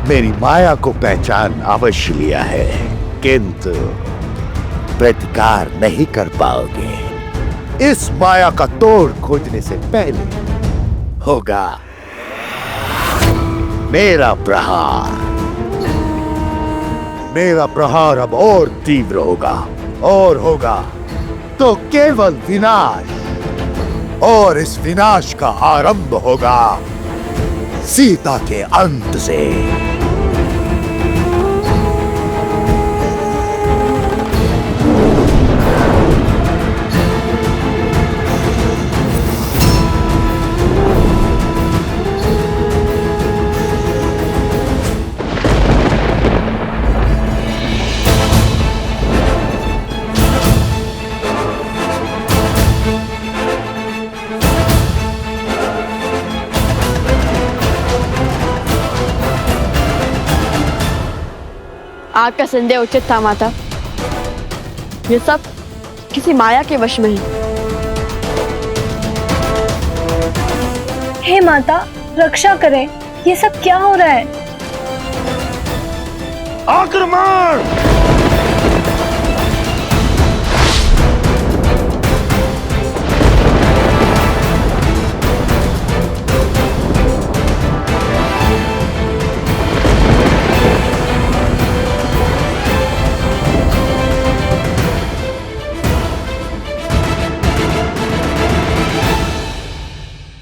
मेरी माया को पहचान अवश्य लिया है, किंतु प्रतिकार नहीं कर पाओगे। इस माया का तोड़ खोजने से पहले होगा मेरा प्रहार। मेरा प्रहार अब और तीव्र होगा, और होगा तो केवल विनाश, और इस विनाश का आरंभ होगा सीता के अंत से। आग का संदेह उचित था माता। ये सब किसी माया के वश में है। हे माता, रक्षा करें, ये सब क्या हो रहा है? आक्रमण!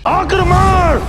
आक्रमण!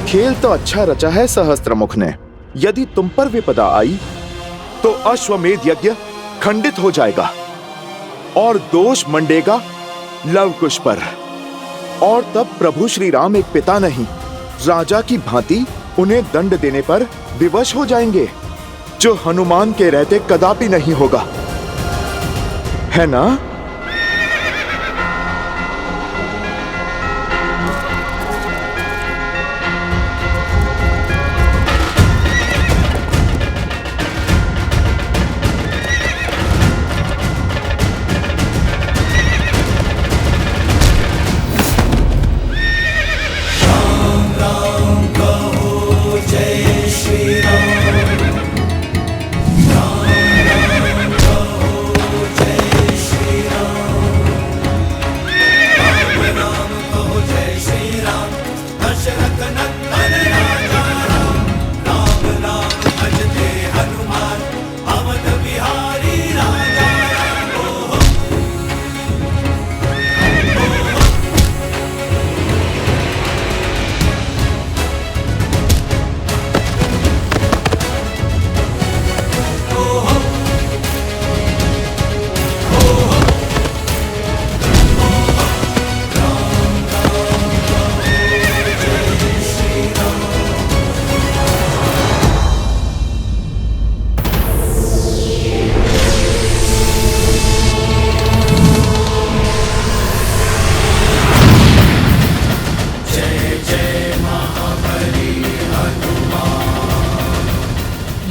खेल तो अच्छा रचा है सहस्त्रमुख ने। यदि तुम पर विपदा आई तो अश्वमेध यज्ञ खंडित हो जाएगा और दोष मंडेगा लवकुश पर, और तब प्रभु श्री राम एक पिता नहीं राजा की भांति उन्हें दंड देने पर विवश हो जाएंगे, जो हनुमान के रहते कदापि नहीं होगा, है ना?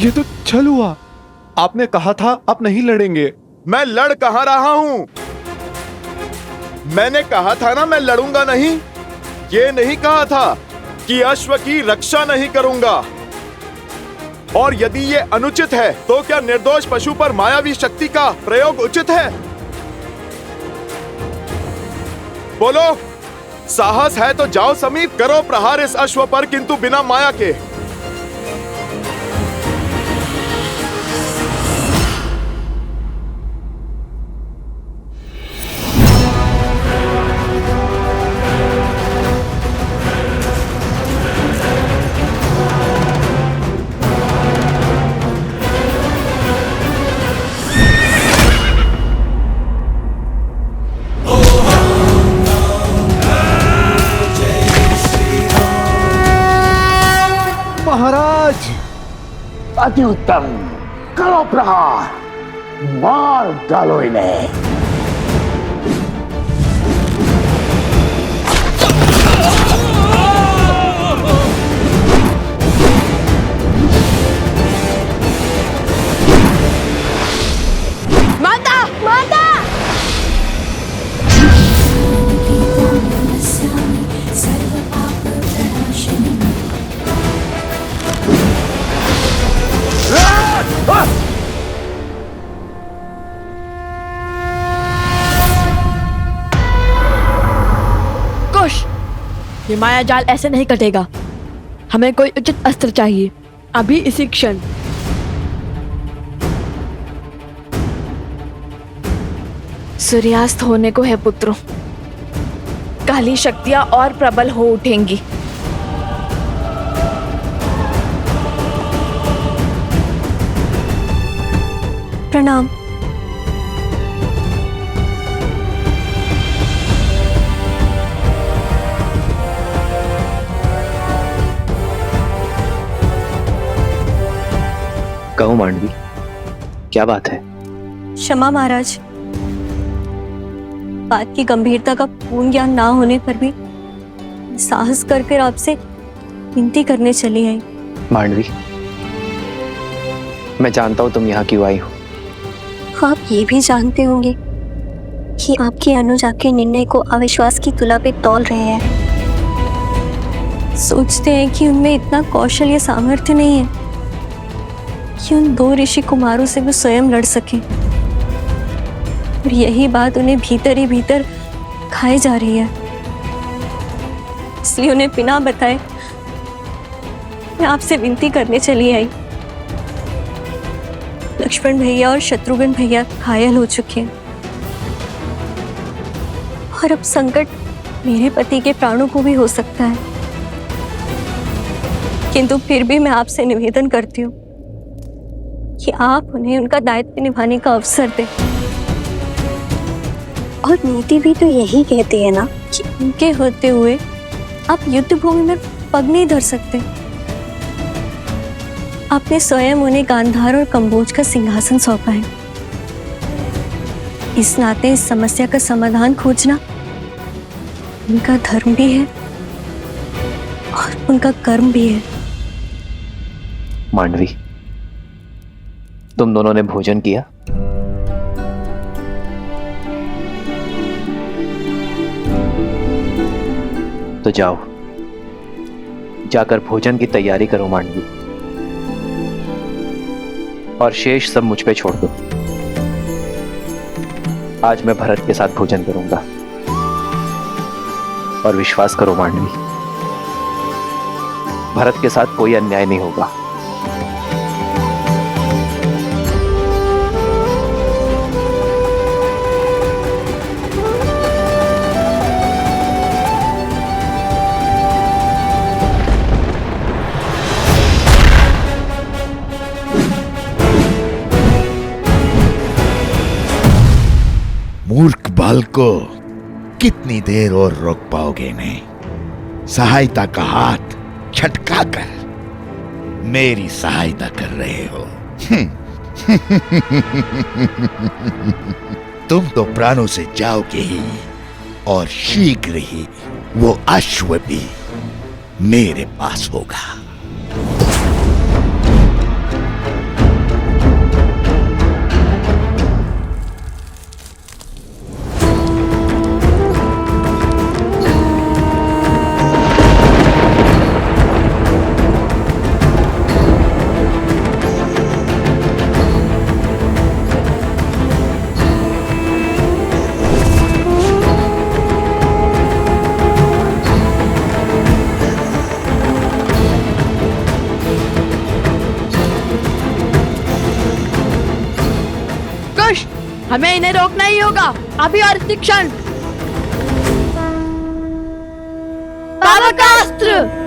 ये तो छल हुआ। आपने कहा था आप नहीं लड़ेंगे। मैं लड़ कहाँ रहा हूं? मैंने कहा था ना मैं लड़ूंगा नहीं। ये नहीं कहा था कि अश्व की रक्षा नहीं करूंगा। और यदि ये अनुचित है तो क्या निर्दोष पशु पर मायावी शक्ति का प्रयोग उचित है? बोलो, साहस है तो जाओ समीप, करो प्रहार इस अश्व पर, किंतु बिना माया के। महाराज। अति उत्तम, करो प्रहार, मार डालो इन्हें। माता, माता! कुश, ये माया जाल ऐसे नहीं कटेगा। हमें कोई उचित अस्त्र चाहिए, अभी इसी क्षण। सूर्यास्त होने को है पुत्रों, काली शक्तियां और प्रबल हो उठेंगी। प्रणाम। कहो मांडवी, क्या बात है? क्षमा महाराज, बात की गंभीरता का पूर्ण ज्ञान ना होने पर भी साहस करके आपसे विनती करने चली आई। मांडवी, मैं जानता हूं तुम यहाँ क्यों आई हो। आप ये भी जानते होंगे कि आपके अनुजा के निर्णय को अविश्वास की तुला पे तौल रहे हैं। सोचते हैं कि उनमें इतना कौशल या सामर्थ्य नहीं है कि उन 2 ऋषि कुमारों से वो स्वयं लड़ सके, और यही बात उन्हें भीतर ही भीतर खाई जा रही है। इसलिए उन्हें बिना बताए मैं आपसे विनती करने चली आई। लक्ष्मण भैया और शत्रुघ्न भैया घायल हो चुके हैं, और अब संकट मेरे पति के प्राणों को भी हो सकता है। किंतु फिर भी मैं आपसे निवेदन करती हूँ कि आप उन्हें उनका दायित्व निभाने का अवसर दें। और नीति भी तो यही कहती है ना कि उनके होते हुए आप युद्ध भूमि में पग नहीं धर सकते। आपने स्वयं उन्हें गांधार और कंबोज का सिंहासन सौंपा है। इस नाते इस समस्या का समाधान खोजना उनका धर्म भी है और उनका कर्म भी है। मांडवी, तुम दोनों ने भोजन किया? तो जाओ, जाकर भोजन की तैयारी करो मांडवी, और शेष सब मुझ पे छोड़ दो। आज मैं भरत के साथ भोजन करूंगा, और विश्वास करो मांडवी, भरत के साथ कोई अन्याय नहीं होगा। मूर्ख बालको, कितनी देर और रोक पाओगे इन्हें? सहायता का हाथ छटका कर मेरी सहायता कर रहे हो। तुम तो प्राणों से जाओगे ही, और शीघ्र ही वो अश्व भी मेरे पास होगा। हमें इन्हें रोकना ही होगा, अभी और इसी क्षण। बाबा का अस्त्र!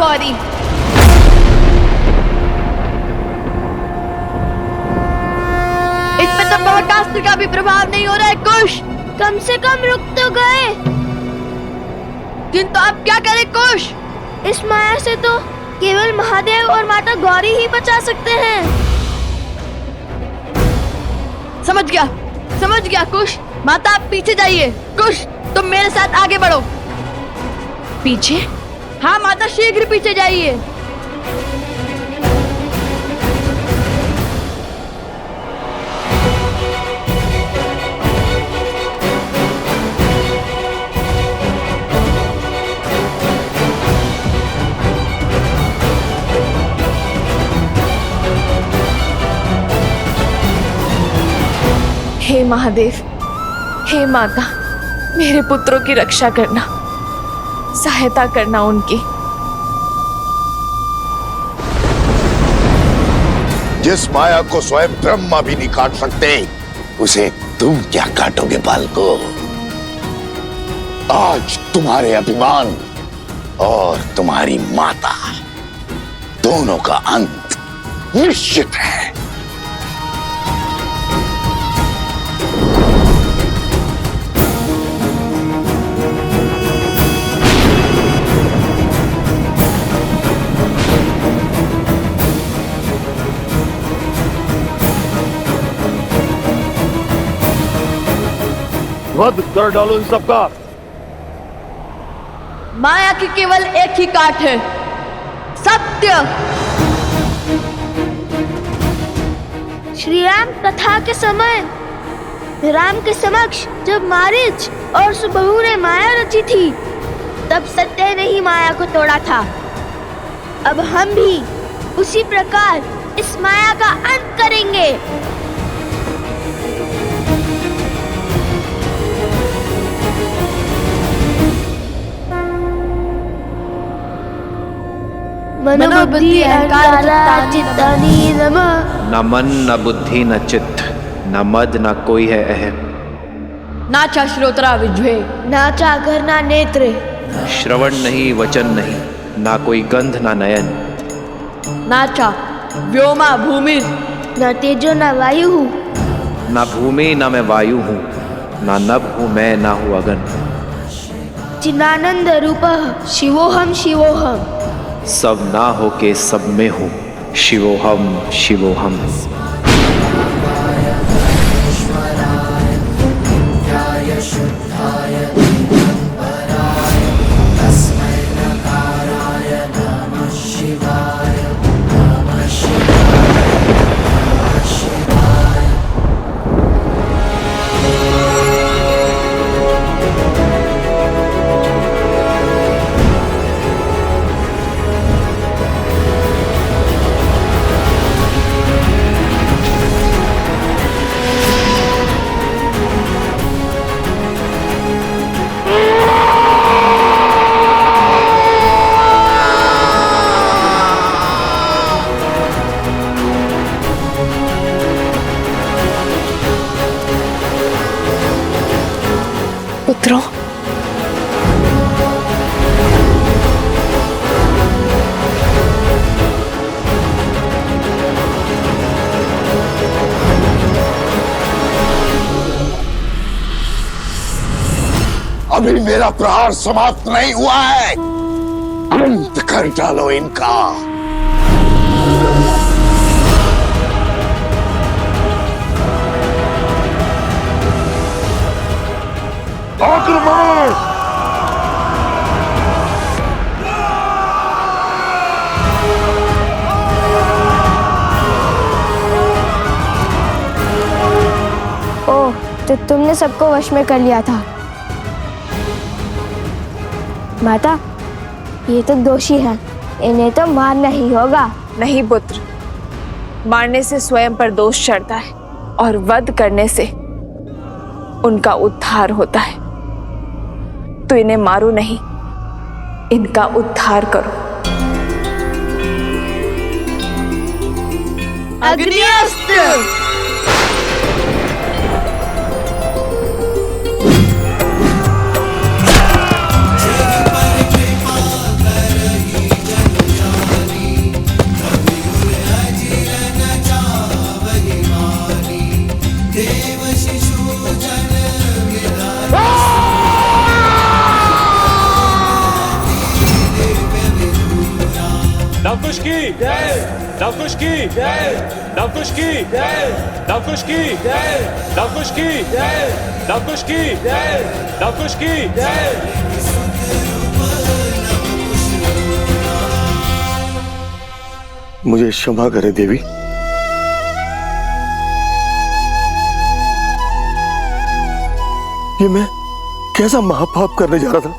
गौरी। इस पे तो ब्रह्मास्त्र का भी प्रभाव नहीं हो रहा है कुश। कम से कम रुक तो गए। किंतु अब क्या करें कुश? इस माया से तो केवल महादेव और माता गौरी ही बचा सकते हैं। समझ गया कुश। माता आप पीछे जाइए। कुश तुम मेरे साथ आगे बढ़ो। पीछे? हाँ माता शीघ्र पीछे जाइए। हे महादेव, हे माता, मेरे पुत्रों की रक्षा करना, सहायता करना उनकी। जिस माया को स्वयं ब्रह्मा भी नहीं काट सकते, उसे तुम क्या काटोगे बालको? आज तुम्हारे अभिमान और तुम्हारी माता दोनों का अंत निश्चित है। वध कर डालो इन सबका। माया की केवल एक ही काट है, सत्य। श्री राम कथा के समय राम के समक्ष जब मारीच और सुबहू ने माया रची थी, तब सत्य ने ही माया को तोड़ा था। अब हम भी उसी प्रकार इस माया का अंत करेंगे। मनोबुद्धि अहंकार चित्तानि नमः। न मन न बुद्धि न चित्त, न मद न कोई है अहम। नाचा श्रोत्रा विज्वे, नाचा घर ना नेत्र। श्रवण नहीं वचन नहीं, ना कोई गंध ना नयन। नाचा व्योमा भूमि, न तेजो न वायु। ना भूमि ना मैं वायु हूँ, ना नभ हूँ मैं, ना हूँ अगन। चिदानंद रूपः शिवोहम शिवोहम। सब ना हो के सब में हूँ, शिवोहम शिवोहम। पुत्रों, अभी मेरा प्रहार समाप्त नहीं हुआ है। अंत कर डालो इनका। आक्रमण! ओह, तो तुमने सबको वश में कर लिया था। माता, ये तो दोषी हैं, इन्हें तो मारना ही होगा। नहीं पुत्र, मारने से स्वयं पर दोष चढ़ता है और वध करने से उनका उद्धार होता है। तो इन्हें मारो नहीं, इनका उद्धार करो। अग्निअस्त्र। की जय, लवकुश की जय, लवकुश की जय, लवकुश की जय, लवकुश की जय, लवकुश की जय, लवकुश की जय। मुझे क्षमा करे देवी। ये मैं कैसा महापाप करने जा रहा था।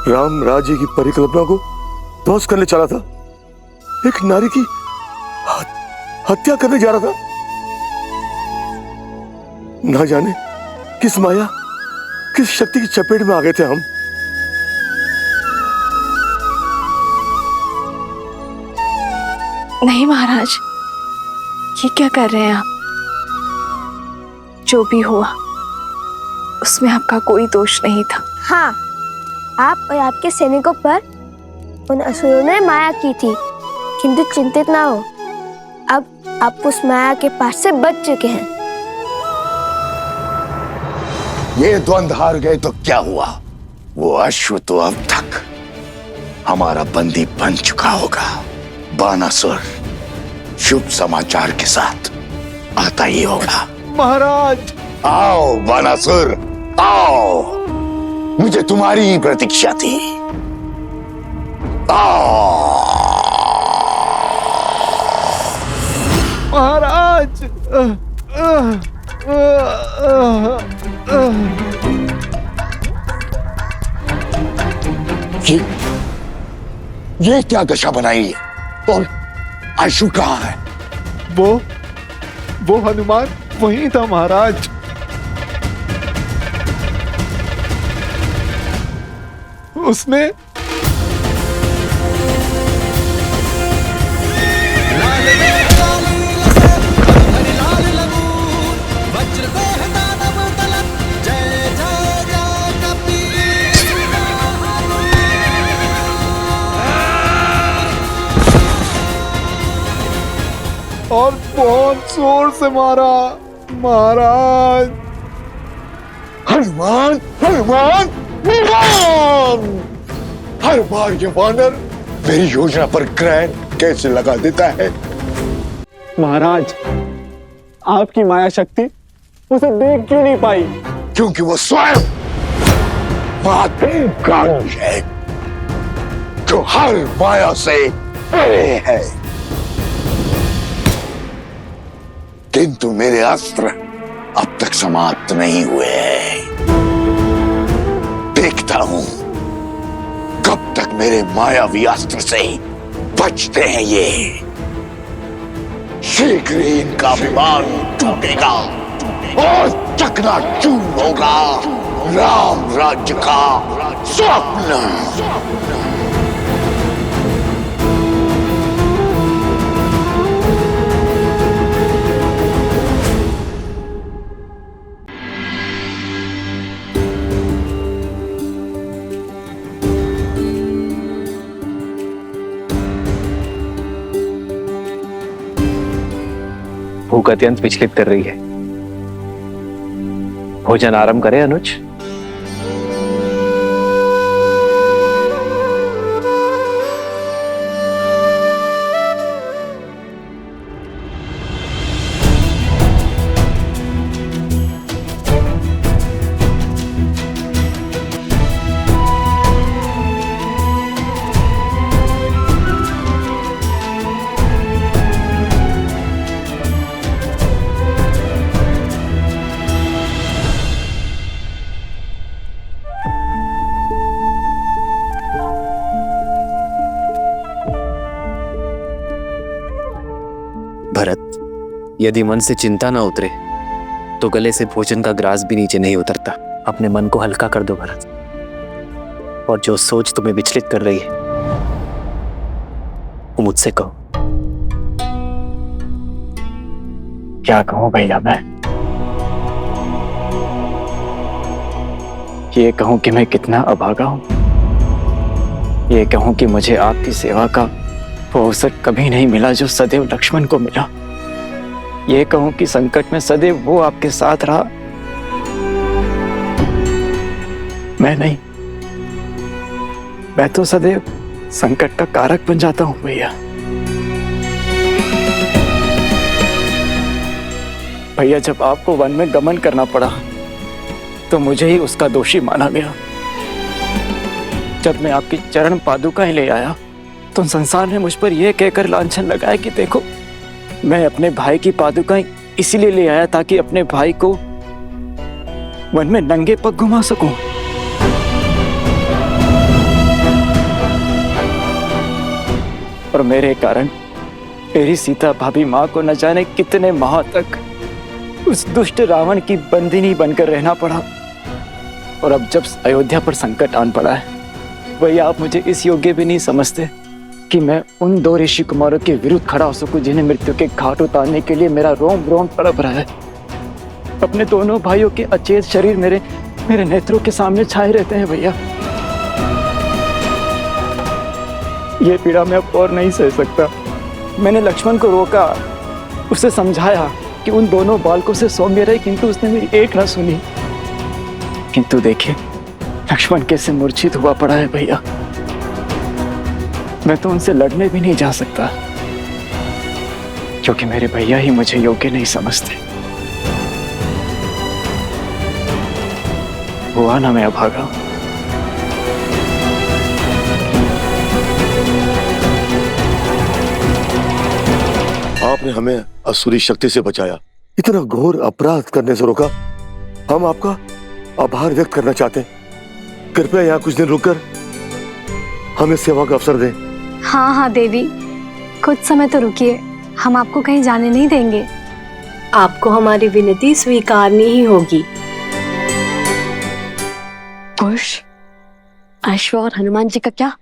राम राज्य की परिकल्पना को ध्वस्त करने चला था। एक नारी की हत्या करने जा रहा था। ना जाने किस माया, किस शक्ति की चपेट में आ गए थे हम। नहीं महाराज, ये क्या कर रहे हैं आप? जो भी हुआ उसमें आपका कोई दोष नहीं था। हाँ, आप और आपके सैनिकों पर उन असुरों ने माया की थी, किंतु चिंतित ना हो, अब आप उस माया के पास से बच चुके हैं। ये द्वंद्व हार गए तो क्या हुआ? वो अश्व तो अब तक हमारा बंदी बन चुका होगा। बानासुर शुभ समाचार के साथ आता ही होगा। महाराज, आओ बानासुर, आओ, मुझे तुम्हारी ही प्रतीक्षा थी। आओ महाराज। ये क्या दशा बनाई है? और आशु कहाँ है? वो हनुमान वहीं था महाराज। उसने और बहुत जोर से मारा महाराज। हनुमान, हनुमान, हनुमान! हर बार ये वानर मेरी योजना पर ग्रहण कैसे लगा देता है? महाराज, आपकी माया शक्ति उसे देख क्यों नहीं पाई? क्योंकि वो स्वयं महाकाल है, जो हर माया से परे है। किंतु मेरे अस्त्र अब तक समाप्त नहीं हुए हैं। देखता हूं कब तक मेरे मायावी अस्त्र से बचते हैं ये। शीघ्र ही इनका अभिमान टूटेगा और चकनाचूर होगा राम राज्य का स्वप्न। भूख अत्यंत विचलित कर रही है। भोजन आरंभ करें अनुज। भरत, यदि मन से चिंता ना उतरे तो गले से भोजन का ग्रास भी नीचे नहीं उतरता। अपने मन को हल्का कर दो भरत, और जो सोच तुम्हें विचलित कर रही है वो मुझसे कहो। क्या कहूं भैया मैं? ये कहूं कि मैं कितना अभागा हूं। ये कहूं कि मुझे आपकी सेवा का वो अवसर कभी नहीं मिला जो सदैव लक्ष्मण को मिला। ये कहूं कि संकट में सदैव वो आपके साथ रहा, मैं नहीं। मैं तो सदैव संकट का कारक बन जाता हूं भैया। भैया, जब आपको वन में गमन करना पड़ा तो मुझे ही उसका दोषी माना गया। जब मैं आपकी चरण पादुकाएं ले आया तो संसार ने मुझ पर यह कहकर लांछन लगाया कि देखो, मैं अपने भाई की पादुकाएं इसीलिए ले आया ताकि अपने भाई को वन में नंगे पग घुमा सकूं। और मेरे कारण मेरी सीता भाभी माँ को न जाने कितने माह तक उस दुष्ट रावण की बंदिनी बनकर रहना पड़ा। और अब जब अयोध्या पर संकट आन पड़ा है, वही आप मुझे इस योग्य भी नहीं समझते कि मैं उन 2 ऋषि कुमारों के विरुद्ध खड़ा हो सकूं जिन्हें मृत्यु के घाट उतारने के लिए मेरा रोम रोम तड़प रहा है। अपने दोनों भाइयों के अचेत शरीर मेरे नेत्रों के सामने छाए रहते हैं भैया। ये पीड़ा मैं अब और नहीं सह सकता। मैंने लक्ष्मण को रोका, उसे समझाया कि उन दोनों बालकों से सौम्य रहे, किंतु उसने मेरी एक ना सुनी। किंतु देखिए, लक्ष्मण कैसे मूर्छित हुआ पड़ा है भैया। मैं तो उनसे लड़ने भी नहीं जा सकता क्योंकि मेरे भैया ही मुझे योग्य नहीं समझते। हुआ ना मैं अभागा। आपने हमें असुरी शक्ति से बचाया, इतना घोर अपराध करने से रोका। हम आपका आभार व्यक्त करना चाहते हैं। कृपया यहाँ कुछ दिन रुककर हमें सेवा का अवसर दें। हाँ हाँ देवी, कुछ समय तो रुकिए, हम आपको कहीं जाने नहीं देंगे। आपको हमारी विनती स्वीकारनी ही होगी। कुश, अश्व और हनुमान जी का क्या?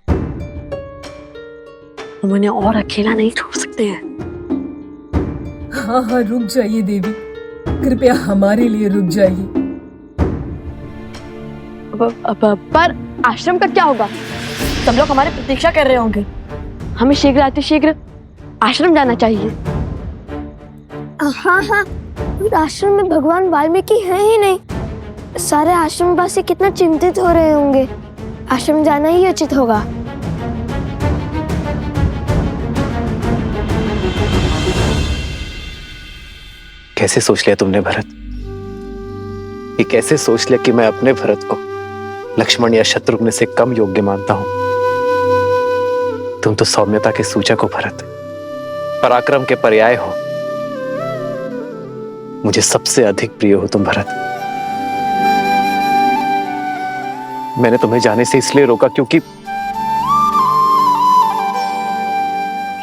हम उन्हें और अकेला नहीं छोड़ सकते हैं। हाँ हाँ, रुक जाइए देवी, कृपया हमारे लिए रुक जाइए। पर आश्रम का क्या होगा? सब लोग हमारी प्रतीक्षा कर रहे होंगे। हमें शीघ्र आश्रम जाना चाहिए। हाँ हाँ, आश्रम में भगवान वाल्मीकि हैं ही नहीं। सारे आश्रमवासी कितना चिंतित हो रहे होंगे। आश्रम जाना ही उचित होगा। कैसे सोच लिया तुमने भरत? ये कैसे सोच लिया कि मैं अपने भरत को लक्ष्मण या शत्रुघ्न से कम योग्य मानता हूं? तुम तो सौम्यता के सूचक हो भरत, पराक्रम के पर्याय हो। मुझे सबसे अधिक प्रिय हो तुम भरत। मैंने तुम्हें जाने से इसलिए रोका क्योंकि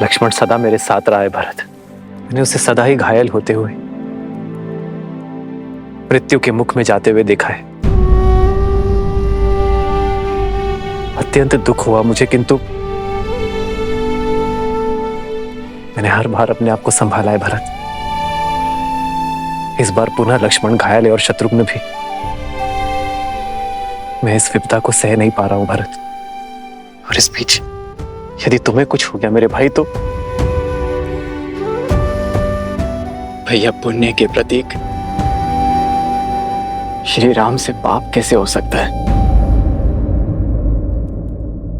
लक्ष्मण सदा मेरे साथ रहा है भरत। मैंने उसे सदा ही घायल होते हुए, मृत्यु के मुख में जाते हुए देखा है। अत्यंत दुख हुआ मुझे, किंतु मैंने हर बार अपने आप को संभाला है भरत। इस बार पुनः लक्ष्मण घायल है और शत्रुघ्न भी। मैं इस विपदा को सह नहीं पा रहा हूं भरत। और इस बीच यदि तुम्हें कुछ हो गया मेरे भाई तो भैया, पुण्य के प्रतीक श्री राम से पाप कैसे हो सकता है?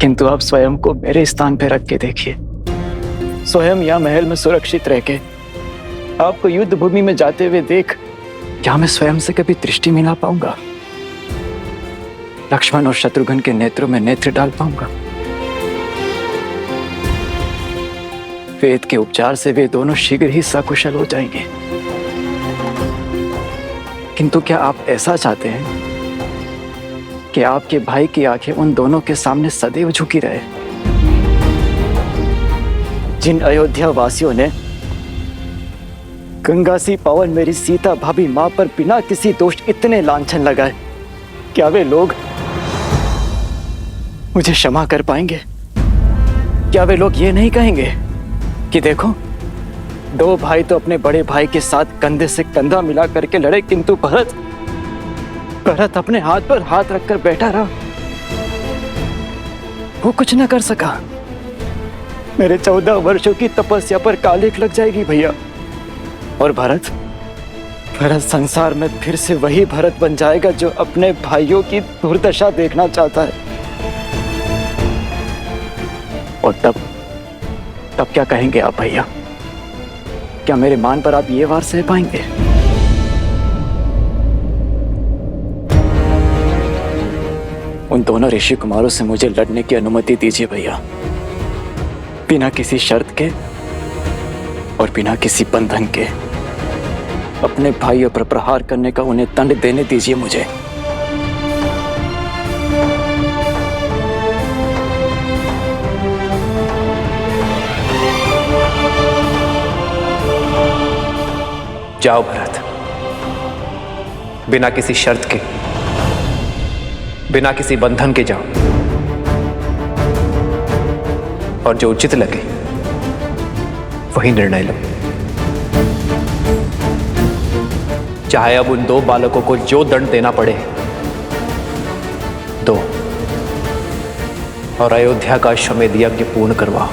किंतु आप स्वयं को मेरे स्थान पर रख के देखिए। स्वयं या महल में सुरक्षित रह के आपको युद्ध भूमि में जाते हुए देख, क्या मैं स्वयं से कभी दृष्टि मिला पाऊंगा? लक्ष्मण और शत्रुघ्न के नेत्रों में नेत्र डाल पाऊंगा? वेद के उपचार से वे दोनों शीघ्र ही सकुशल हो जाएंगे। किंतु क्या आप ऐसा चाहते हैं कि आपके भाई की आंखें उन दोनों के सामने सदैव झुकी रहे? जिन अयोध्या वासियों ने गंगा सी पावन मेरी सीता भाभी मां पर बिना किसी दोष इतने लांछन लगाए, क्या वे लोग मुझे क्षमा कर पाएंगे? क्या वे लोग ये नहीं कहेंगे कि देखो, 2 भाई तो अपने बड़े भाई के साथ कंधे से कंधा मिला करके लड़े, किंतु भरत अपने हाथ पर हाथ रखकर बैठा रहा, वो कुछ न कर सका। मेरे 14 वर्षों की तपस्या पर कालिख लग जाएगी भैया। और भरत संसार में फिर से वही भरत बन जाएगा जो अपने भाइयों की दुर्दशा देखना चाहता है। और तब क्या कहेंगे आप भैया? क्या मेरे मान पर आप ये वार सह पाएंगे? उन दोनों ऋषि कुमारों से मुझे लड़ने की अनुमति दीजिए भैया, बिना किसी शर्त के और बिना किसी बंधन के। अपने भाइयों पर प्रहार करने का उन्हें दंड देने दीजिए मुझे। जाओ भरत, बिना किसी शर्त के, बिना किसी बंधन के जाओ, और जो उचित लगे वही निर्णय लो। चाहे अब उन दो बालकों को जो दंड देना पड़े दो, और अयोध्या का अश्वमेध यज्ञ पूर्ण करवाओ।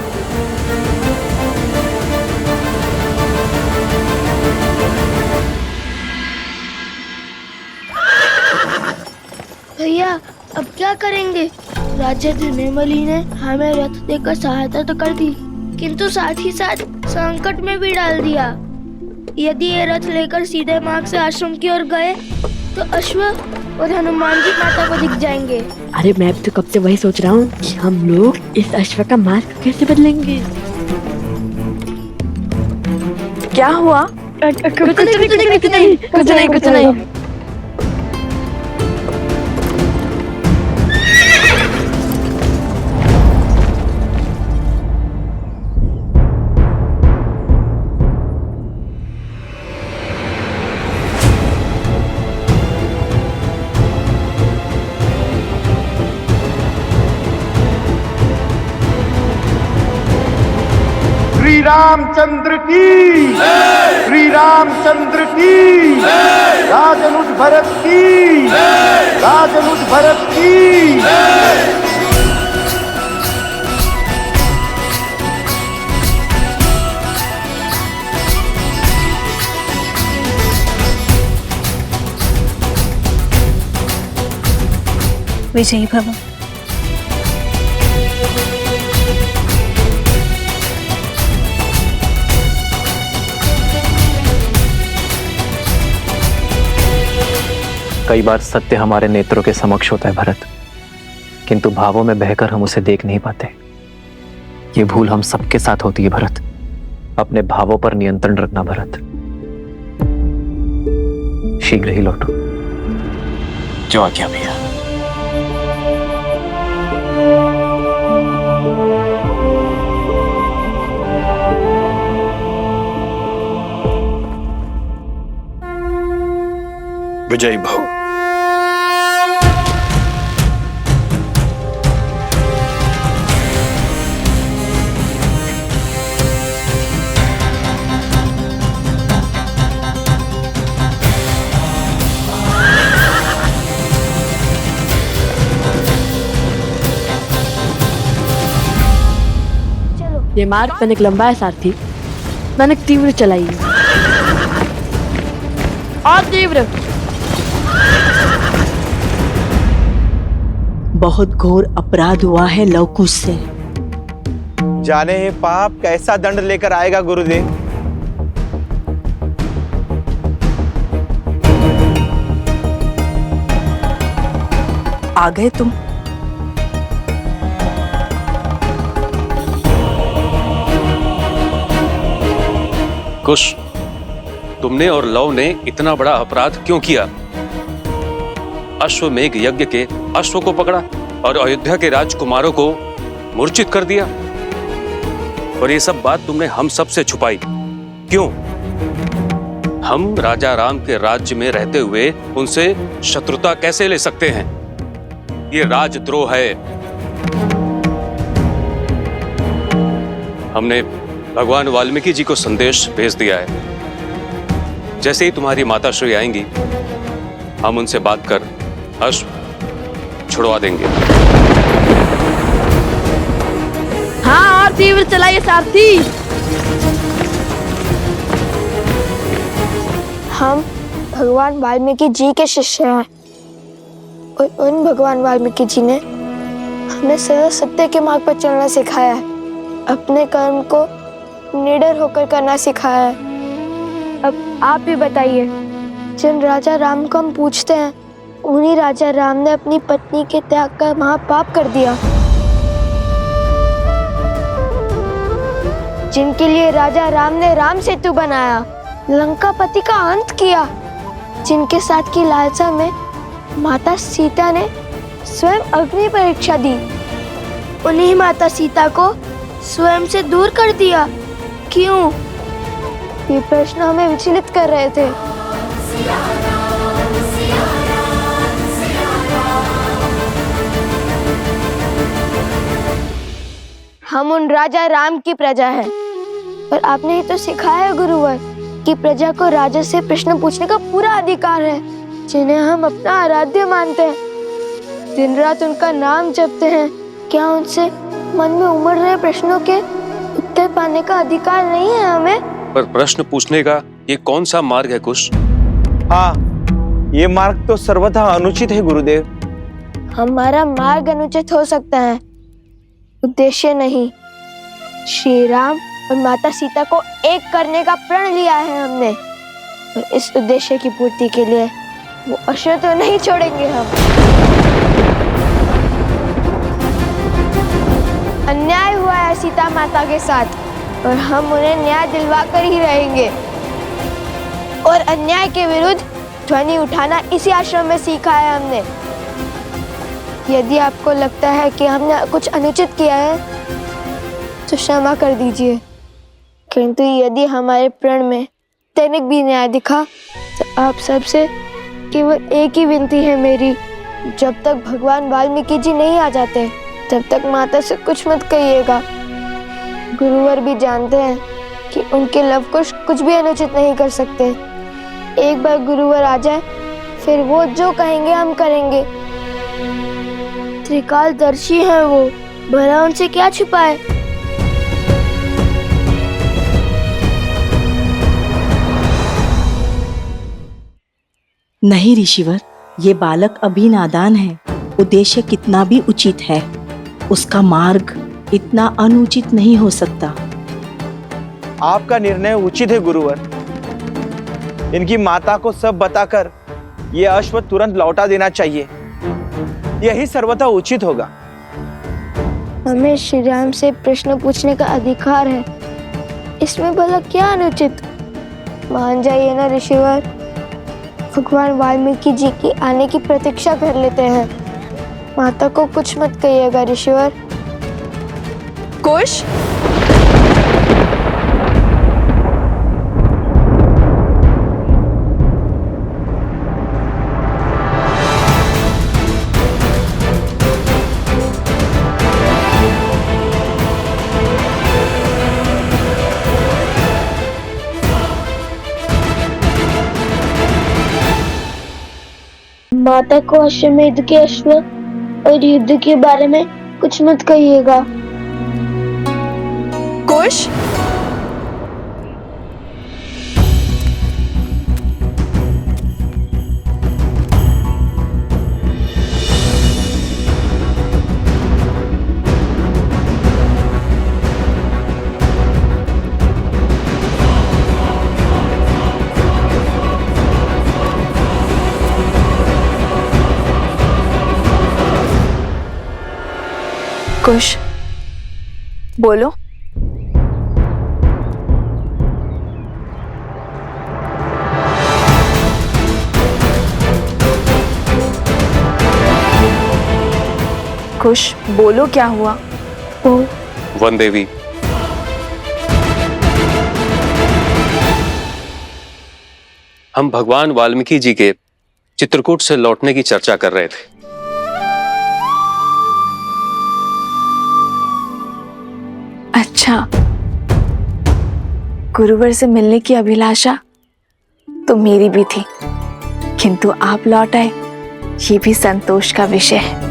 भैया अब क्या करेंगे? राजा धनेमली ने हमें रथ देकर सहायता तो कर दी, किंतु साथ ही साथ संकट में भी डाल दिया। यदि ये रथ लेकर सीधे मार्ग से आश्रम की ओर गए तो अश्व और हनुमान जी माता को दिख जाएंगे। अरे मैं तो कब से वही सोच रहा हूँ कि हम लोग इस अश्व का मार्ग कैसे बदलेंगे। क्या हुआ? कुछ नहीं। श्री रामचंद्र की, श्री रामचंद्र की, राजनुज भरत की, राजनुज भरत की। विजयी भव। कई बार सत्य हमारे नेत्रों के समक्ष होता है भरत, किंतु भावों में बहकर हम उसे देख नहीं पाते। ये भूल हम सबके साथ होती है भरत। अपने भावों पर नियंत्रण रखना भरत। शीघ्र ही लौटो। जो आज्ञा भैया। विजयी भव। ये मार्ग तनिक लंबा है सारथी, तनिक तीव्र चलाइए। और तीव्र। बहुत घोर अपराध हुआ है लवकुश से। जाने ही पाप कैसा दंड लेकर आएगा गुरुदेव। आ गए तुम। कुश, तुमने और लव ने इतना बड़ा अपराध क्यों किया? अश्वमेध यज्ञ के अश्व को पकड़ा और अयोध्या के राजकुमारों को मूर्छित कर दिया, और ये सब बात तुमने हम सब से छुपाई क्यों? हम राजा राम के राज्य में रहते हुए उनसे शत्रुता कैसे ले सकते हैं? ये राजद्रोह है। हमने भगवान वाल्मीकि जी को संदेश भेज दिया है। जैसे ही तुम्हारी माता श्री आएंगी, हम उनसे बात कर अश्व छुड़वा देंगे। हाँ, और तीव्र चलाइए सारथी। हम भगवान वाल्मीकि जी के शिष्य हैं और उन भगवान वाल्मीकि जी ने हमें सदा सत्य के मार्ग पर चलना सिखाया है। अपने कर्म को निडर होकर करना सिखाया है। अब आप भी बताइए, जिन राजा राम को हम पूछते हैं, उन्हीं राजा राम ने अपनी पत्नी के त्याग का महापाप कर दिया। जिनके लिए राजा राम ने राम सेतु बनाया, लंकापति का अंत किया, जिनके साथ की लालसा में माता सीता ने स्वयं अग्नि परीक्षा दी, उन्हीं माता सीता को स्वयं से दूर कर दिया। क्यों? ये प्रश्न हमें विचलित कर रहे थे। हम उन राजा राम की प्रजा हैं, पर आपने ही तो सिखाया है गुरुवर कि प्रजा को राजा से प्रश्न पूछने का पूरा अधिकार है, जिन्हें हम अपना आराध्य मानते हैं, दिन रात उनका नाम जपते हैं। क्या उनसे मन में उमड़ रहे प्रश्नों के उत्तर पाने का अधिकार नहीं है हमें? पर प्रश्न पूछने का ये कौन सा मार्ग है कुश? हाँ, ये मार्ग तो सर्वथा अनुचित है गुरुदेव। हमारा मार्ग अनुचित हो सकता है, उद्देश्य नहीं। श्री राम और माता सीता को एक करने का प्रण लिया है हमने, और इस उद्देश्य की पूर्ति के लिए वो अश्व तो नहीं छोड़ेंगे हम। अन्याय हुआ है सीता माता के साथ, और हम उन्हें न्याय दिलवा कर ही रहेंगे। और अन्याय के विरुद्ध ध्वनि उठाना इसी आश्रम में सीखा है हमने। यदि आपको लगता है कि हमने कुछ अनुचित किया है तो क्षमा कर दीजिए, किंतु यदि हमारे प्रण में तनिक भी न्याय दिखा तो आप सबसे केवल एक ही विनती है मेरी, जब तक भगवान वाल्मीकि जी नहीं आ जाते तब तक माता से कुछ मत कहिएगा। गुरुवर भी जानते हैं कि उनके लवकुश कुछ भी अनुचित नहीं कर सकते। एक बार गुरुवर आ जाए फिर वो जो कहेंगे हम करेंगे। त्रिकालदर्शी हैं वो, भला उनसे क्या छुपाए। नहीं ऋषिवर, ये बालक अभी नादान है। उद्देश्य कितना भी उचित है, उसका मार्ग इतना अनुचित नहीं हो सकता। आपका निर्णय उचित है गुरुवर। इनकी माता को सब बताकर ये अश्व तुरंत लौटा देना चाहिए, यही सर्वथा उचित होगा। हमें श्री राम से प्रश्न पूछने का अधिकार है, इसमें भला क्या अनुचित? मान जाइए ना ऋषिवर, भगवान वाल्मीकि जी की आने की प्रतीक्षा कर लेते हैं। माता को कुछ मत कहिएगा ऋषिवर। कुश, माता को अश्वमेध के अश्व और युद्ध के बारे में कुछ मत कहिएगा। कुश, कुश, बोलो। कुश, बोलो क्या हुआ? वन देवी, हम भगवान वाल्मीकि जी के चित्रकूट से लौटने की चर्चा कर रहे थे। अच्छा, गुरुवर से मिलने की अभिलाषा तो मेरी भी थी, किंतु आप लौट आए, ये भी संतोष का विषय है।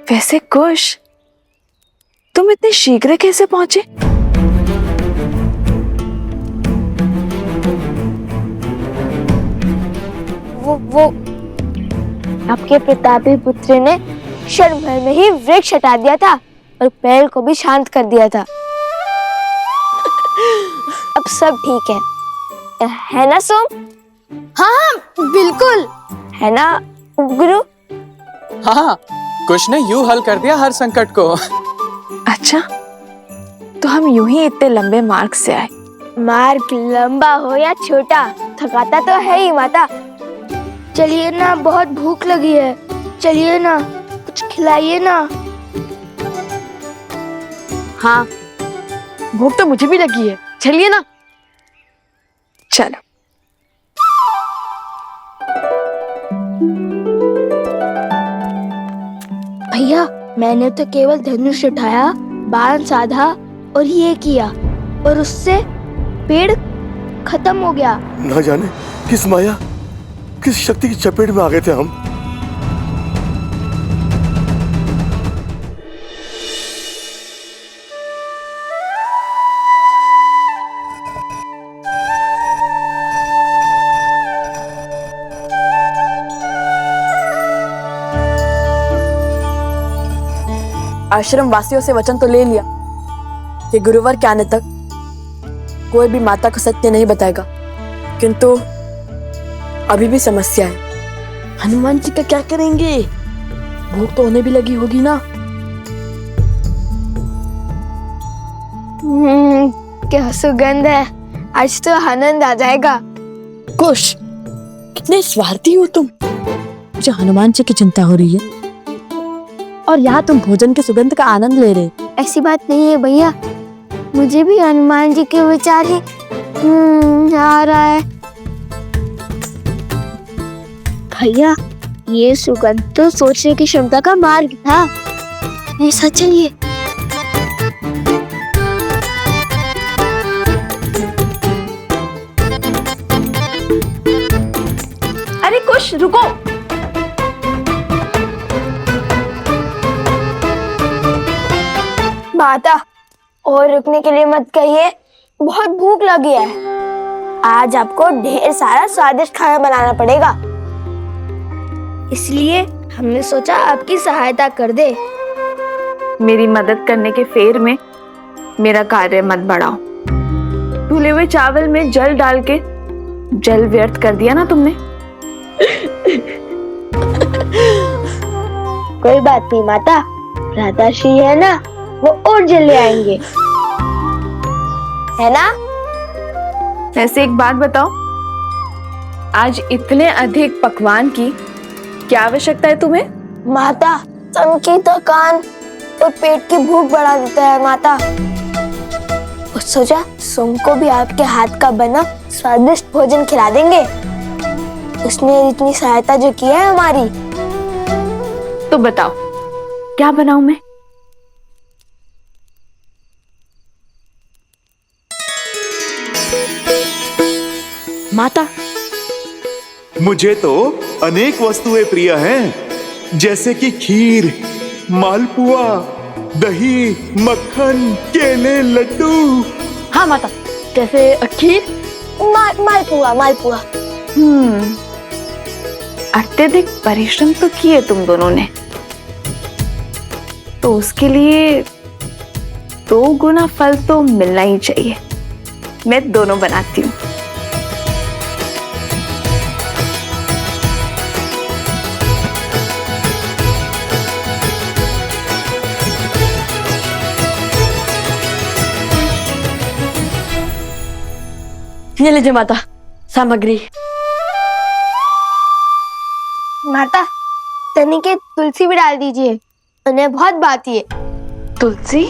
वैसे कुश, तुम इतने शीघ्र कैसे पहुंचे? वो आपके प्रतापी पुत्र ने क्षण भर में ही वृक्ष हटा दिया था और पेड़ को भी शांत कर दिया था। अब सब ठीक है ना सोम? हाँ बिल्कुल, है ना गुरु? हाँ, कुछ ने यूं हल कर दिया हर संकट को। अच्छा, तो हम यूं ही इतने लंबे मार्ग से आए। मार्ग लंबा हो या छोटा, थकाता तो है ही माता। चलिए ना, बहुत भूख लगी है, चलिए ना, कुछ खिलाइए ना। हाँ, भूख तो मुझे भी लगी है, चलिए ना। चलो। भैया, मैंने तो केवल धनुष उठाया, बाण साधा और ये किया, और उससे पेड़ खत्म हो गया। ना जाने किस माया, किस शक्ति की चपेट में आ गए थे हम। आश्रम वासियों से वचन तो ले लिया कि गुरुवार के आने तक कोई भी माता को सत्य नहीं बताएगा, किंतु अभी भी समस्या है। हनुमान जी का क्या करेंगे? भूख तो उन्हें भी लगी होगी ना। क्या सुगंध है, आज तो आनंद आ जाएगा। कुश, कितने स्वार्थी हो तुम। मुझे हनुमान जी की चिंता हो रही है और यहाँ तुम भोजन के सुगंध का आनंद ले रहे। ऐसी बात नहीं है भैया, मुझे भी हनुमान जी के विचार ही आ रहा है। भैया, ये सुगंध तो सोचने की क्षमता का मार्ग था। ऐसा चलिए। अरे कुश, रुको। माता, और रुकने के लिए मत कहिए, बहुत भूख लगी है। आज आपको ढेर सारा स्वादिष्ट खाना बनाना पड़ेगा, इसलिए हमने सोचा आपकी सहायता कर दे। मेरी मदद करने के फेर में मेरा कार्य मत बढ़ाओ। धुले हुए चावल में जल डाल के जल व्यर्थ कर दिया ना तुमने। कोई बात नहीं माता, भ्राताश्री है ना, वो और जल ले आएंगे, है ना? वैसे एक बात बताओ, आज इतने अधिक पकवान की क्या आवश्यकता है तुम्हें? माता, तन की थकान और पेट की भूख बढ़ा देता है माता। और सोचा सोम को भी आपके हाथ का बना स्वादिष्ट भोजन खिला देंगे। उसने इतनी सहायता जो की है हमारी। तो बताओ, क्या बनाऊं मैं? माता, मुझे तो अनेक वस्तुएं प्रिय हैं, जैसे कि खीर, मालपुआ, दही, मक्खन, केले, लड्डू। हाँ माता, जैसे खीर, मालपुआ। अत्यधिक परिश्रम तो किए तुम दोनों ने, तो उसके लिए 2 गुना फल तो मिलना ही चाहिए। मैं दोनों बनाती हूँ। ये लीजिए माता, सामग्री। माता, तनी के तुलसी भी डाल दीजिए, उन्हें बहुत भाती है। तुलसी?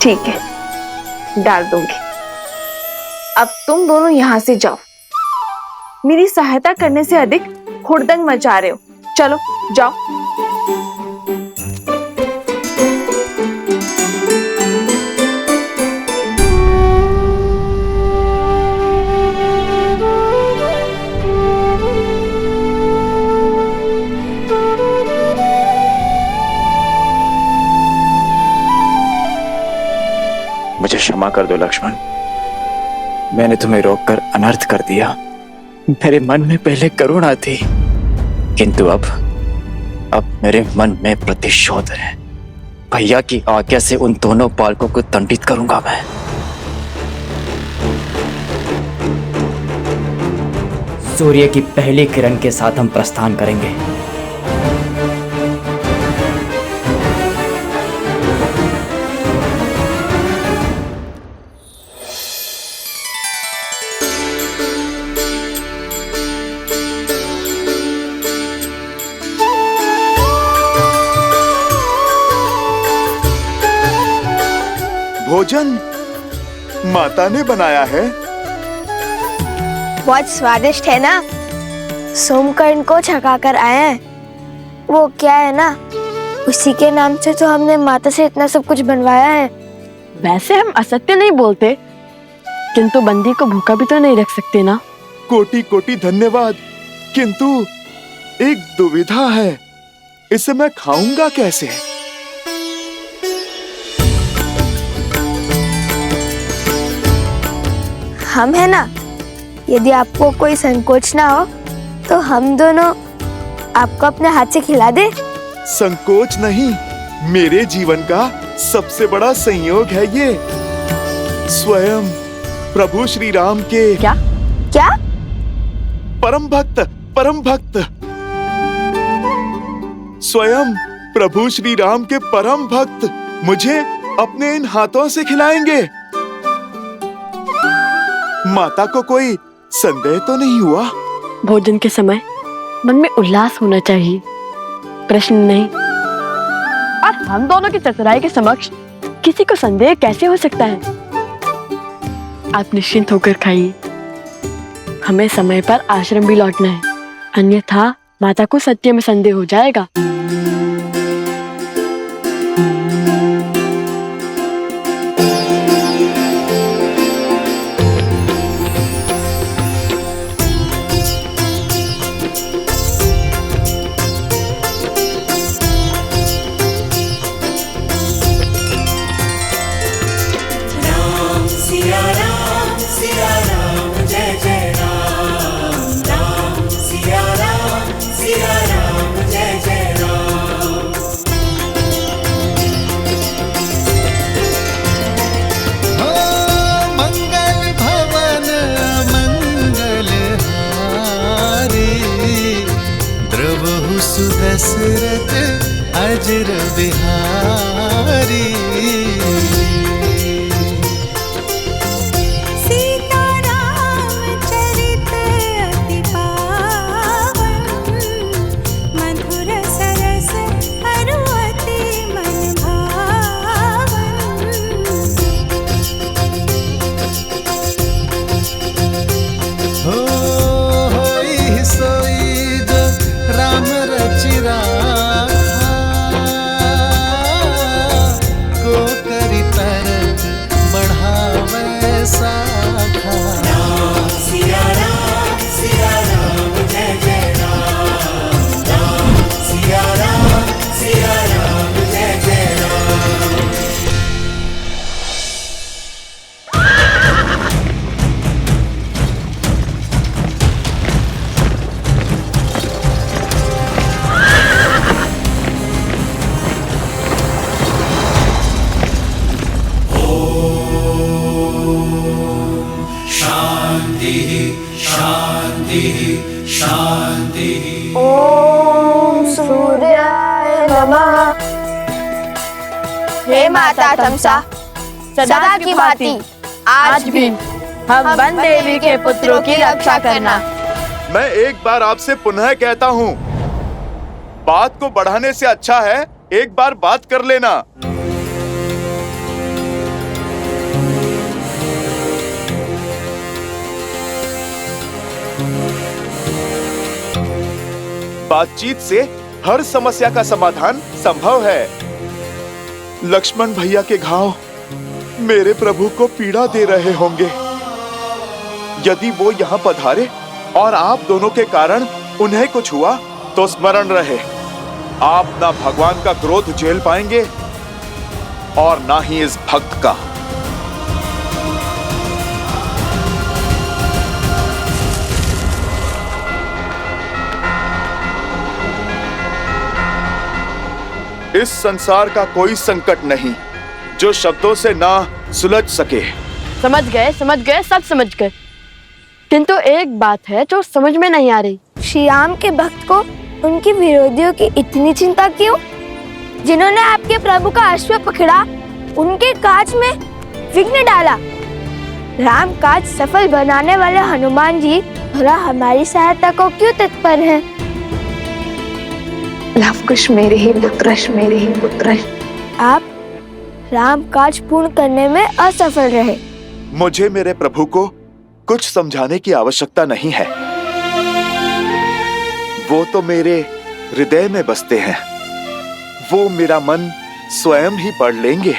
ठीक है, डाल दूंगी। अब तुम दोनों यहां से जाओ। मेरी सहायता करने से अधिक हुड़दंग मचा रहे हो। चलो जाओ। क्षमा कर दो लक्ष्मण। मैंने तुम्हें रोककर अनर्थ कर दिया। मेरे मन में पहले करुणा थी, किंतु अब मेरे मन में प्रतिशोध है। भैया की आज्ञा से उन दोनों बालकों को दंडित करूंगा मैं। सूर्य की पहली किरण के साथ हम प्रस्थान करेंगे। भोजन माता ने बनाया है। बहुत स्वादिष्ट है ना। सोमकर्ण को छका कर आए हैं। वो क्या है ना, उसी के नाम से तो हमने माता से इतना सब कुछ बनवाया है। वैसे हम असत्य नहीं बोलते, किंतु बंदी को भूखा भी तो नहीं रख सकते ना। कोटि कोटि धन्यवाद, किंतु एक दुविधा है, इसे मैं खाऊंगा कैसे? हम है ना, यदि आपको कोई संकोच ना हो तो हम दोनों आपको अपने हाथ से खिला दे। संकोच नहीं, मेरे जीवन का सबसे बड़ा संयोग है ये। स्वयं प्रभु श्री राम के क्या क्या परम भक्त स्वयं प्रभु श्री राम के परम भक्त मुझे अपने इन हाथों से खिलाएंगे। माता को कोई संदेह तो नहीं हुआ? भोजन के समय मन में उल्लास होना चाहिए, प्रश्न नहीं। और हम दोनों की चतुराई के समक्ष किसी को संदेह कैसे हो सकता है? आप निश्चिंत होकर खाइए। हमें समय पर आश्रम भी लौटना है, अन्यथा माता को सत्य में संदेह हो जाएगा। दशरथ अजर बिहारी। सीताराम चरित अति पावन, मधुर सरस अरु अति मन भावन। होई सोई जो राम रचिरा को करी तरत बढ़ावे साखा। सिया राम जय जय राम, राम सिया राम जय जय राम। शांति। ओम सूर्याय नमः। हे माता तमसा, सदा की भांति आज भी हम वन देवी के पुत्रों की रक्षा करना। मैं एक बार आपसे पुनः कहता हूँ, बात को बढ़ाने से अच्छा है एक बार बात कर लेना। बातचीत से हर समस्या का समाधान संभव है। लक्ष्मण भैया के घाव मेरे प्रभु को पीड़ा दे रहे होंगे। यदि वो यहाँ पधारे और आप दोनों के कारण उन्हें कुछ हुआ तो स्मरण रहे, आप ना भगवान का क्रोध झेल पाएंगे और ना ही इस भक्त का। इस संसार का कोई संकट नहीं जो शब्दों से ना सुलझ सके। समझ गए, सब समझ गए। किंतु एक बात है जो समझ में नहीं आ रही। श्री राम के भक्त को उनके विरोधियों की इतनी चिंता क्यों? जिन्होंने आपके प्रभु का अश्व पकड़ा, उनके काज में विघ्न डाला। राम काज सफल बनाने वाले हनुमान जी भला हमारी सहायता को क्यों तत्पर हैं? लवकुश मेरे ही पुत्र। आप राम काज पूर्ण करने में असफल रहे। मुझे मेरे प्रभु को कुछ समझाने की आवश्यकता नहीं है। वो तो मेरे हृदय में बसते हैं। वो मेरा मन स्वयं ही पढ़ लेंगे।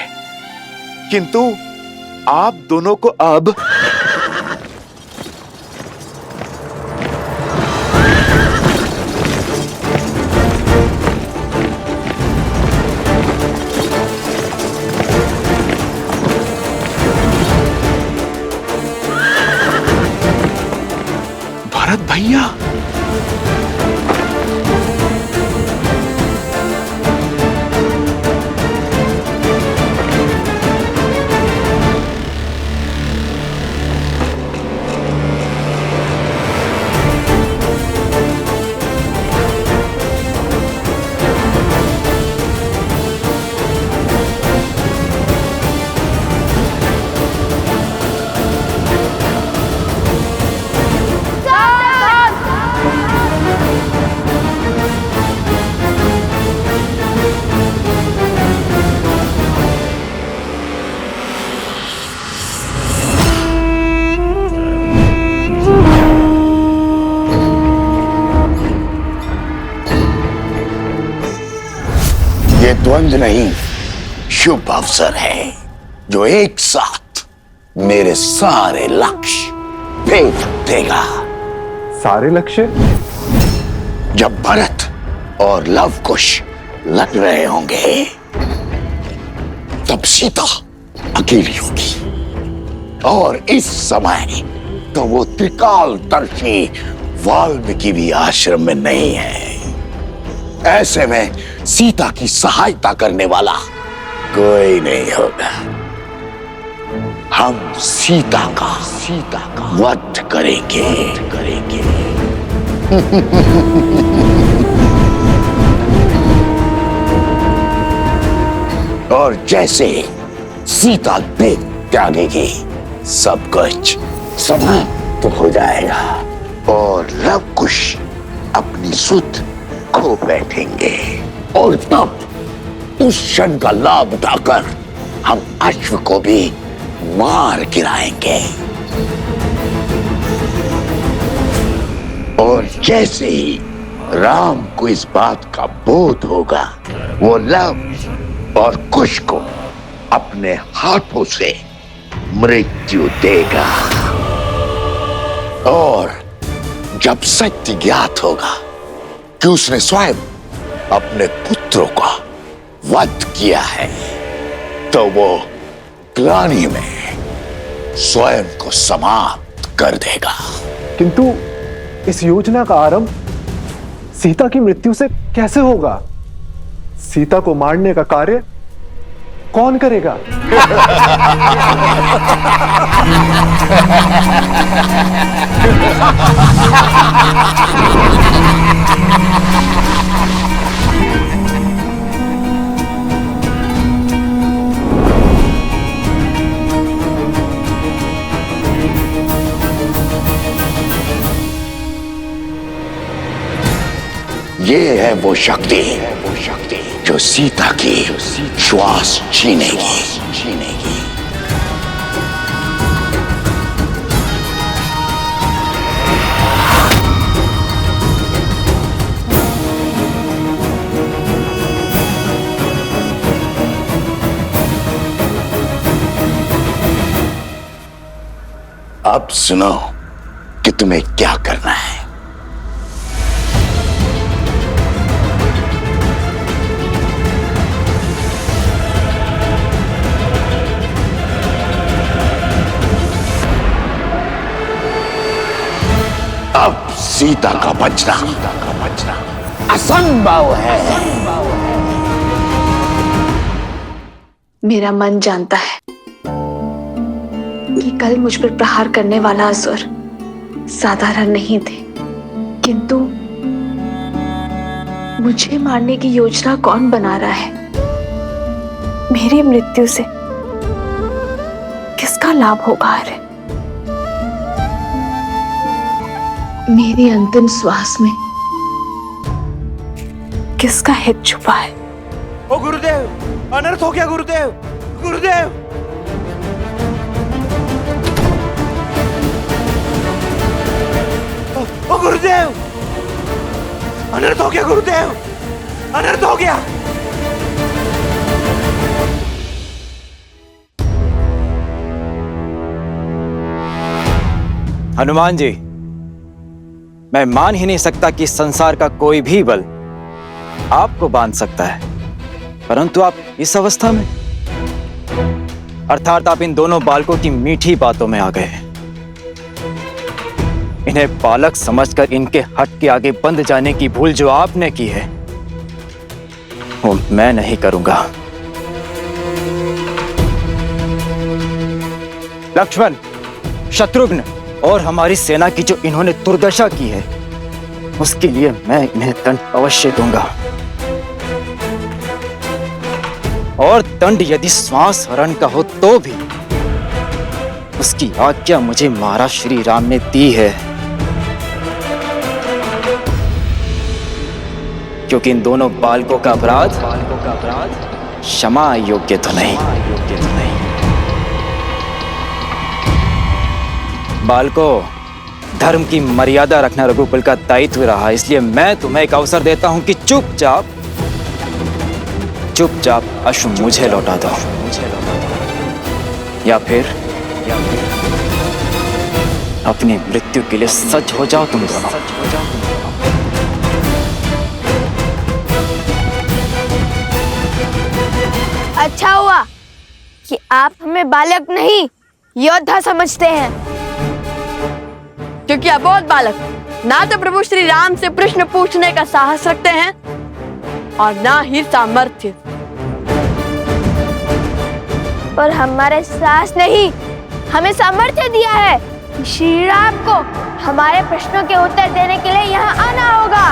किंतु आप दोनों को अब भरत भैया, द्वंद्व नहीं, शुभ अवसर है जो एक साथ मेरे सारे लक्ष्य भेद देगा। सारे लक्ष्य? जब भरत और लवकुश लड़ रहे होंगे तब सीता अकेली होगी, और इस समय तो वो त्रिकालदर्शी वाल्मीकि भी आश्रम में नहीं है। ऐसे में सीता की सहायता करने वाला कोई नहीं होगा। हम सीता का वध करेंगे। और जैसे सीता देह त्यागेगी, सब कुछ समाप्त हो जाएगा और लवकुश अपनी सुध खो बैठेंगे। और तब उस क्षण का लाभ उठाकर हम अश्व को भी मार गिराएंगे। और जैसे ही राम को इस बात का बोध होगा, वो लव और कुश को अपने हाथों से मृत्यु देगा। और जब सत्य ज्ञात होगा कि उसने स्वयं अपने पुत्रों का वध किया है, तो वो ग्लानि में स्वयं को समाप्त कर देगा। किंतु इस योजना का आरंभ सीता की मृत्यु से कैसे होगा? सीता को मारने का कार्य कौन करेगा? ये है वो शक्ति जो सीता की श्वास छीनेगी। अब सुनो कि तुम्हें क्या करना है। अब सीता का बचना असंभव है। मेरा मन जानता है कि कल मुझ पर प्रहार करने वाला असुर साधारण नहीं थे, किंतु मुझे मारने की योजना कौन बना रहा है? मेरी मृत्यु से किसका लाभ होगा? अरे मेरी अंतिम श्वास में किसका हित छुपा है? ओ गुरुदेव, अनर्थ हो गया गुरुदेव, गुरुदेव। ओ गुरुदेव, अनर्थ हो गया गुरुदेव, अनर्थ हो गया। हनुमान जी, मैं मान ही नहीं सकता कि संसार का कोई भी बल आपको बांध सकता है, परंतु आप इस अवस्था में, अर्थात आप इन दोनों बालकों की मीठी बातों में आ गए। इन्हें बालक समझकर इनके हट के आगे बंद जाने की भूल जो आपने की है, वो मैं नहीं करूंगा। लक्ष्मण, शत्रुघ्न और हमारी सेना की जो इन्होंने दुर्दशा की है, उसके लिए मैं इन्हें दंड अवश्य दूंगा। और दंड यदि श्वास हरण का हो तो भी उसकी आज्ञा मुझे महाराज श्री राम ने दी है, क्योंकि इन दोनों बालकों का अपराध क्षमा योग्य तो नहीं। बालकों, धर्म की मर्यादा रखना रघुकुल का दायित्व रहा, इसलिए मैं तुम्हें एक अवसर देता हूं कि चुपचाप अश्व मुझे लौटा दो, या फिर अपनी मृत्यु के लिए सज्ज हो जाओ तुम दोनों। अच्छा हुआ कि आप हमें बालक नहीं योद्धा समझते हैं, क्योंकि अबोध बालक ना तो प्रभु श्री राम से प्रश्न पूछने का साहस रखते हैं और ना ही सामर्थ्य। और हमारे साहस नहीं, हमें सामर्थ्य दिया है। श्री राम को हमारे प्रश्नों के उत्तर देने के लिए यहाँ आना होगा।